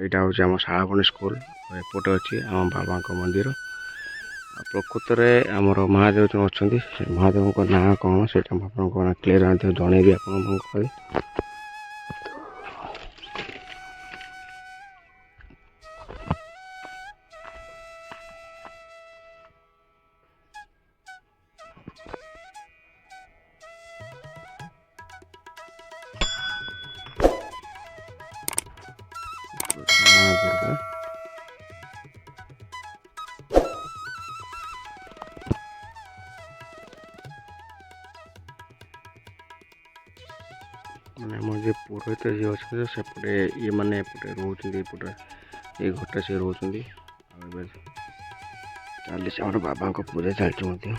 ଏଇଟା ହେଉଛି ଆମ ଶାଳବଣି ସ୍କୁଲ। ଏପଟେ ଅଛି ଆମ ବାବାଙ୍କ ମନ୍ଦିର। ପ୍ରକୃତରେ ଆମର ମହାଦେବ ଯେଉଁ ଅଛନ୍ତି ସେ ମହାଦେବଙ୍କ ନାଁ କ'ଣ ସେଇଟା ମୁଁ ଆପଣଙ୍କୁ କ୍ଲିୟର ଜଣେଇବି ଆପଣଙ୍କୁ କହି। ମା ଦୁର୍ଗା ମାନେ ଆମର ଯେ ପୁରୋହିତ ଯିଏ ଅଛନ୍ତି ସେପଟେ ଇଏ ମାନେ ଏପଟେ ରହୁଛନ୍ତି, ଏପଟେ ଏଇ ଘରଟା ସେ ରହୁଛନ୍ତି। ଆଉ ଏବେ ଚାଲିଛି ଆମର ବାବାଙ୍କ ପୂଜା ଚାଲିଛି ମଧ୍ୟ।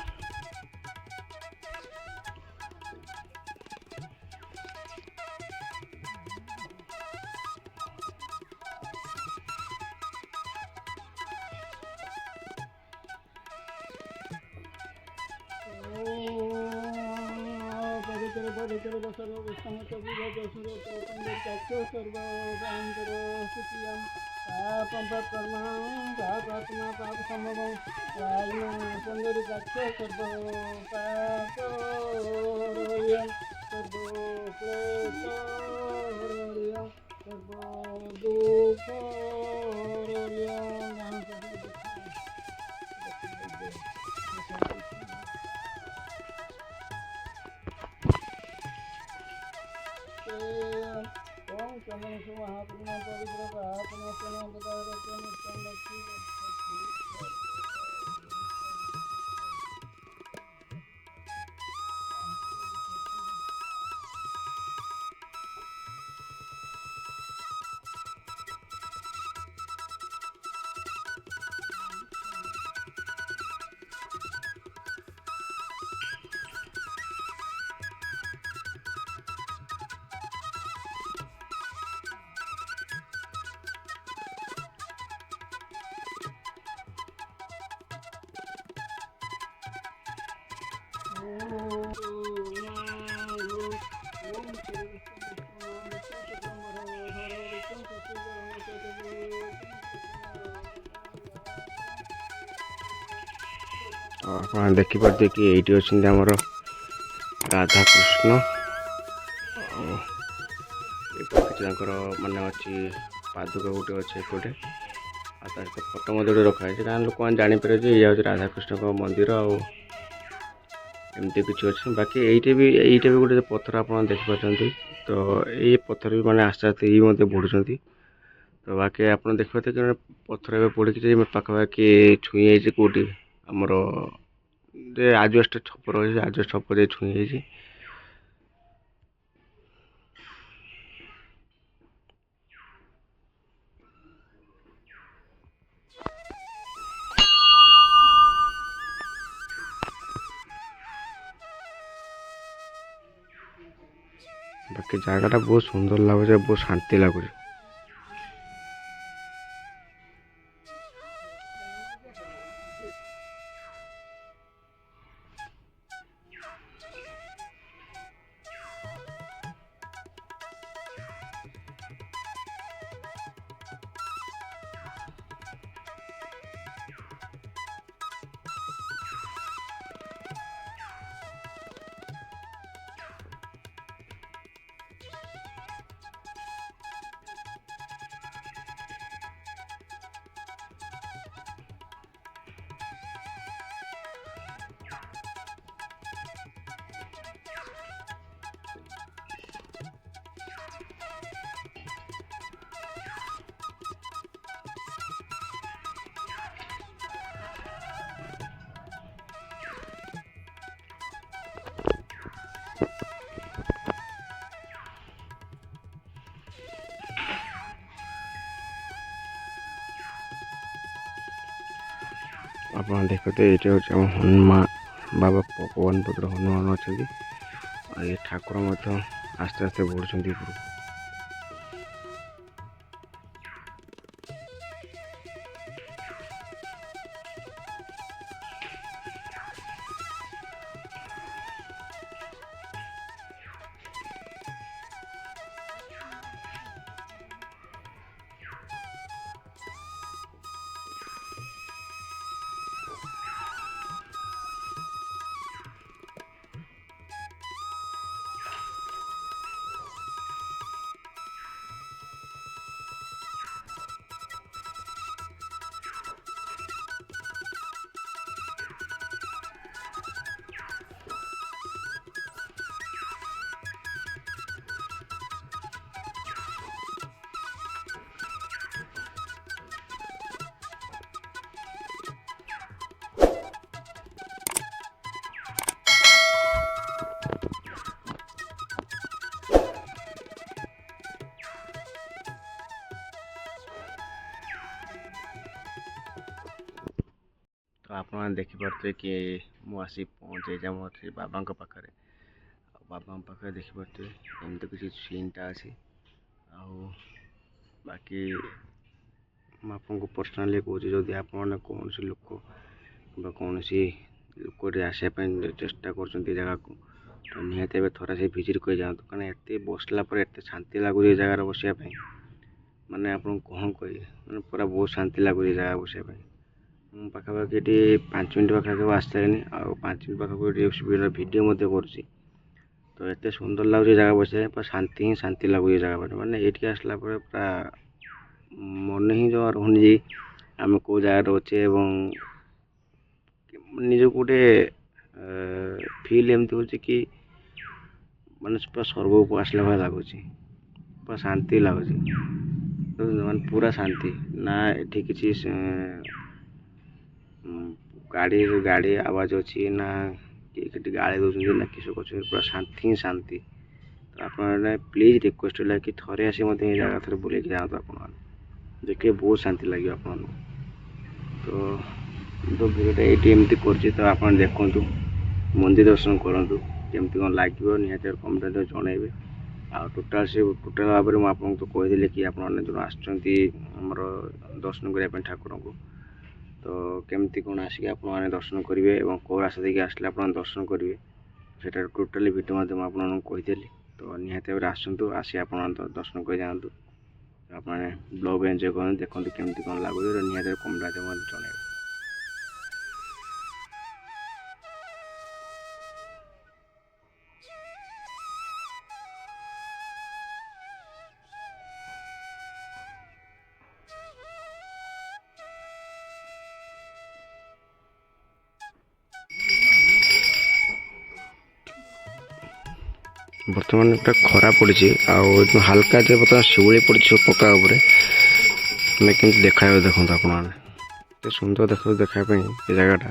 ଆପଣ ଦେଖିପାରୁଥିବେ କି ଏଇଠି ଅଛନ୍ତି ଆମର ରାଧାକୃଷ୍ଣ। ଆଉ ଏପଟେ କିଛି ତାଙ୍କର ମାନେ ଅଛି ପାଦୁକ ଗୋଟେ ଅଛି ଏପଟେ, ଆଉ ତା ସହିତ ଫଟୋ ମଧ୍ୟ ଗୋଟେ ରଖାହେଇଛି। କାରଣ ଲୋକମାନେ ଜାଣିପାରିବେ ଯେ ଇଏ ହେଉଛି ରାଧାକୃଷ୍ଣଙ୍କ ମନ୍ଦିର। ଆଉ ଏମିତି କିଛି ଅଛି। ବାକି ଏଇଟା ବି ଗୋଟେ ପଥର ଆପଣ ଦେଖିପାରୁଛନ୍ତି। ତ ଏଇ ପଥର ବି ମାନେ ଆସ୍ତେ ଆସ୍ତେ ଏଇ ମଧ୍ୟ ବଢ଼ୁଛନ୍ତି। ତ ବାକି ଆପଣ ଦେଖିପାରୁଥିବେ କି ପଥର ଏବେ ପଡ଼ିକି ଯେ ପାଖାପାଖି ଛୁଇଁ ହେଇଛି କେଉଁଠି ଆମର ଯେ ଆଜବେଷ୍ଟ ଛପର ରହିଛି, ଆଜବେଷ୍ଟ ଛପର ଦେଇ ଛୁଇଁ ହେଇଛି। ବାକି ଜାଗାଟା ବହୁତ ସୁନ୍ଦର ଲାଗୁଛି, ବହୁତ ଶାନ୍ତି ଲାଗୁଛି। ଆପଣ ଦେଖୁଥିବେ ଏଇଠି ହେଉଛି ଆମ ହନୁମାନ ବାବା ପବନ ପୁତ୍ର ହନୁମାନ ଅଛନ୍ତି। ଆଉ ଏ ଠାକୁର ମଧ୍ୟ ଆସ୍ତେ ଆସ୍ତେ ବଢ଼ୁଛନ୍ତି ଉପରକୁ। ଆପଣମାନେ ଦେଖିପାରୁଥିବେ କି ମୁଁ ଆସି ପହଞ୍ଚିଯାଇଛି ଆମ ସେ ବାବାଙ୍କ ପାଖରେ। ଆଉ ବାବାଙ୍କ ପାଖରେ ଦେଖିପାରୁଥିବେ ଏମିତି କିଛି ସିନ୍ଟା ଅଛି। ଆଉ ବାକି ମୁଁ ଆପଣଙ୍କୁ ପର୍ସନାଲି କହୁଛି, ଯଦି ଆପଣମାନେ କୌଣସି ଲୋକ କିମ୍ବା କୌଣସି ଲୋକଟେ ଆସିବା ପାଇଁ ଚେଷ୍ଟା କରୁଛନ୍ତି ଏ ଜାଗାକୁ, ତ ନିହାତି ଏବେ ଥରେ ସେ ଭିଜିଟ୍ କରି ଯାଆନ୍ତୁ। କାରଣ ଏତେ ବସିଲା ପରେ ଏତେ ଶାନ୍ତି ଲାଗୁଛି ଏ ଜାଗାରେ ବସିବା ପାଇଁ, ମାନେ ଆପଣଙ୍କୁ କ'ଣ କହିବି, ମାନେ ପୁରା ବହୁତ ଶାନ୍ତି ଲାଗୁଛି ଏ ଜାଗା ବସିବା ପାଇଁ। ମୁଁ ପାଖାପାଖି ଏଠି 5 ମିନିଟ୍ ପାଖାପାଖି ଆସିସାରିନି, ଆଉ 5 ମିନିଟ୍ ପାଖାପାଖି ଭିଡ଼ିଓ ମଧ୍ୟ କରୁଛି। ତ ଏତେ ସୁନ୍ଦର ଲାଗୁଛି ଜାଗା ବସିବା ପାଇଁ, ପୁରା ଶାନ୍ତି ହିଁ ଶାନ୍ତି ଲାଗୁଛି ଜାଗା ପରେ। ମାନେ ଏଇଠିକି ଆସିଲା ପରେ ପୁରା ମନେ ହିଁ ଜମା ରହୁନି ଯେ ଆମେ କେଉଁ ଜାଗାରେ ଅଛେ, ଏବଂ ନିଜକୁ ଗୋଟେ ଫିଲ୍ ଏମିତି ହେଉଛି କି ମାନେ ପୁରା ସ୍ୱର୍ଗକୁ ଆସିଲା ଭଳିଆ ଲାଗୁଛି, ପୁରା ଶାନ୍ତି ଲାଗୁଛି, ମାନେ ପୁରା ଶାନ୍ତି। ନା ଏଠି କିଛି ଗାଡ଼ି ଆବାଜ ଅଛି, ନା ଏଠି ଗାଳି ଦେଉଛନ୍ତି, ନା କିସ କରୁଛନ୍ତି, ପୁରା ଶାନ୍ତି ହିଁ ଶାନ୍ତି। ତ ଆପଣମାନେ ପ୍ଲିଜ୍ ରିକ୍ୱେଷ୍ଟ ହେଲା କି ଥରେ ଆସି ମଧ୍ୟ ଏ ଜାଗା ଥରେ ବୁଲିକି ଯାଆନ୍ତୁ। ଆପଣମାନେ ଦେଖିବେ ବହୁତ ଶାନ୍ତି ଲାଗିବ ଆପଣମାନଙ୍କୁ। ତ ଭିଡ଼ିଓଟା ଏଇଠି ଏମିତି କରୁଛି, ତ ଆପଣ ଦେଖନ୍ତୁ, ମନ୍ଦିର ଦର୍ଶନ କରନ୍ତୁ, କେମିତି କ'ଣ ଲାଗିବ ନିହାତି କମେଣ୍ଟରେ ଜଣାଇବେ। ଆଉ ଟୋଟାଲ୍ ଭାବରେ ମୁଁ ଆପଣଙ୍କୁ ତ କହିଦେଲି କି ଆପଣମାନେ ଯେଉଁ ଆସୁଛନ୍ତି ଆମର ଦର୍ଶନ କରିବା ପାଇଁ ଠାକୁରଙ୍କୁ, ତ କେମିତି କ'ଣ ଆସିକି ଆପଣମାନେ ଦର୍ଶନ କରିବେ ଏବଂ କେଉଁ ରାସ୍ତା ଦେଇକି ଆସିଲେ ଆପଣ ଦର୍ଶନ କରିବେ, ସେଇଟା ଟୋଟାଲି ଭିଡ଼ିଓ ମଧ୍ୟ ମୁଁ ଆପଣମାନଙ୍କୁ କହିଦେଲି। ତ ନିହାତି ଭାବରେ ଆସନ୍ତୁ, ଆସି ଆପଣମାନେ ଦର୍ଶନ କରି ଯାଆନ୍ତୁ। ଆପଣମାନେ ବ୍ଲଗ୍ ଏନ୍ଜୟ କରନ୍ତୁ, ଦେଖନ୍ତୁ କେମିତି କ'ଣ ଲାଗୁଛି, ନିହାତି କମେଣ୍ଟ ମଧ୍ୟ ଜଣାଇବେ। ବର୍ତ୍ତମାନ ପୁରା ଖରା ପଡ଼ିଛି, ଆଉ ହାଲକା ଯେ ବର୍ତ୍ତମାନ ଶିଉଳି ପଡ଼ିଛି ସବୁ ପକ୍କା ଉପରେ, ମାନେ କେମିତି ଦେଖାଯାଉ ଦେଖନ୍ତୁ ଆପଣମାନେ, ଏତେ ସୁନ୍ଦର ଦେଖାଯାଉଛି ଦେଖିବା ପାଇଁ ଏ ଜାଗାଟା।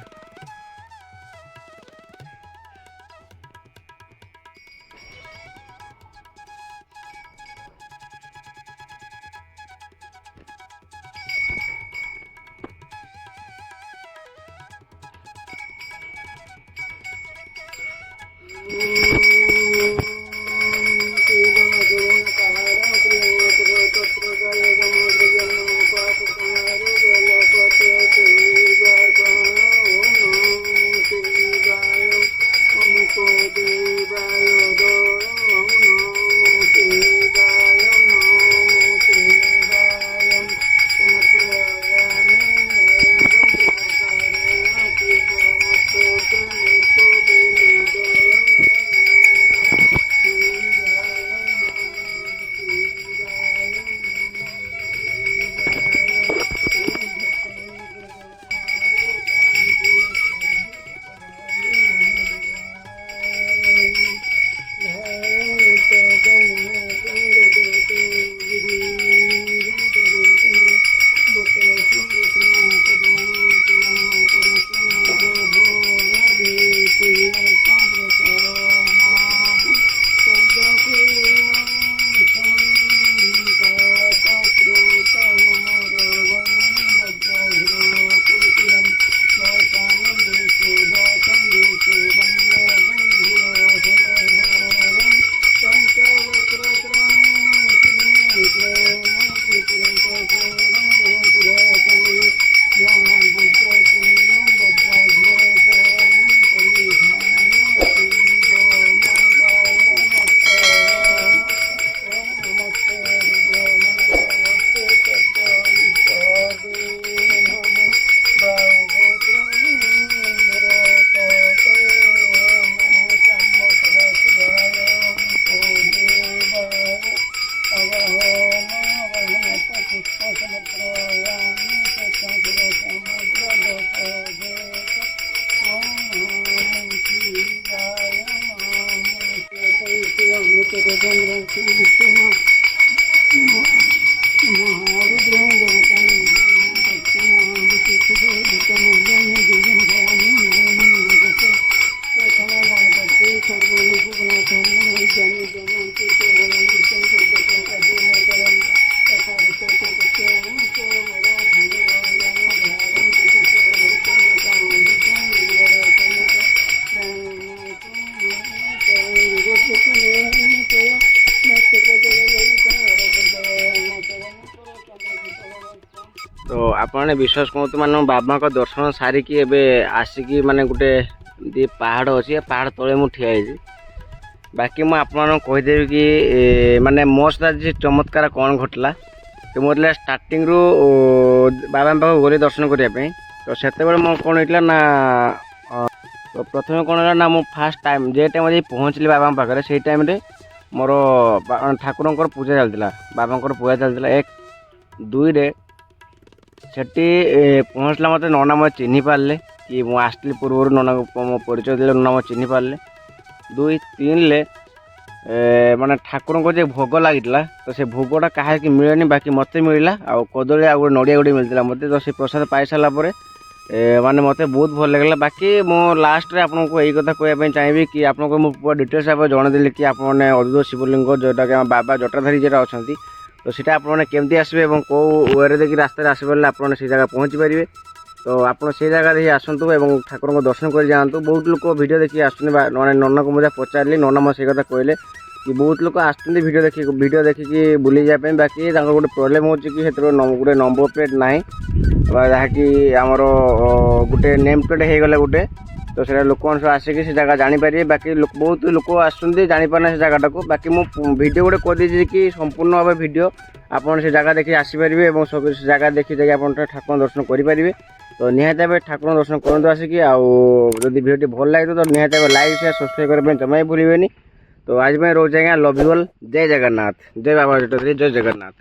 तो आपने विश्वास करते माने बाबा का दर्शन सारिकी एबे आसिकी माने गोटे दी पहाड़ अच्छी पहाड़ तले मु ठिया होइछि बाकी मु आपन कहिदेबी कि माने मो सहित चमत्कार कौन घटला कि मोर स्टार्टिंग रु बाबा पाख गली दर्शन करने तो से मो कौन होता ना तो प्रथम कौन है ना मु फास्ट टाइम जे टाइम पहुँचली बाबा पाखे से टाइम मोर ठाकुर पूजा चलता बाबा पूजा चलता एक दुई रे सेठी पहुँचला मत नना मत चिन्ह पारे कि मु आसली पूर्व नना मो परिचय दे नना मत चिन्ह पारे दुई तीन ले माने ठाकुर को जो भोग लगी तो से भोगटा कहीं मिलेनि बाकी मत मिलला आ कदली आ नड़िया गुड़ी मिलता मत तो से प्रसाद पाई सारापर माने मत बहुत भल लगे बाकी मो लास्ट रे आपको यही कथा कहवाई चाहिए कि आपको मुझे डिटेल्स आप जनदेली कि आपने अद्भुत शिवलिंग जोटा कि बाबा जटाधारी जो अच्छा तो सीटा आपने केमती आसबे और कौ वे देखिए रास्ता आसपारे आपने से जगह पहुँची पारे तो आप से जगह देखिए आसतु और ठाकुर को दर्शन कर जातु बहुत लोग वीडियो देखिए आसुँच नना को मुझे पचारि नना मो से कथा कहले कि बहुत लोग आसुँच वीडियो देखिकी बुली जाए बाकी गोटे प्रोब्लेम हो गोटे नंबर प्लेट ना जहाँकि आमर गोटे नेम प्लेट हो गला गोटे तो से लोक आसिक से जगह जानीपारे बाकी बहुत लोक आसुँच जापारे से जगटा को बाकी मुझे वीडियो गोटे कर कि संपूर्ण भाव वीडियो आपन से जगह देखिए आसीपारे और सब से जगह देखी जाए आप ठाकुर दर्शन करेंगे तो निहत भाव ठाकुर दर्शन करूँ आसिक आदि भिडियो भल लगे तो निहत लाइक शेयर सब्सक्राइब करने जमा ही भूलें तो आज मैं रोज आज्ञा लव यू ऑल जय जगन्नाथ जय बाबा जटाधारी जय जगन्नाथ।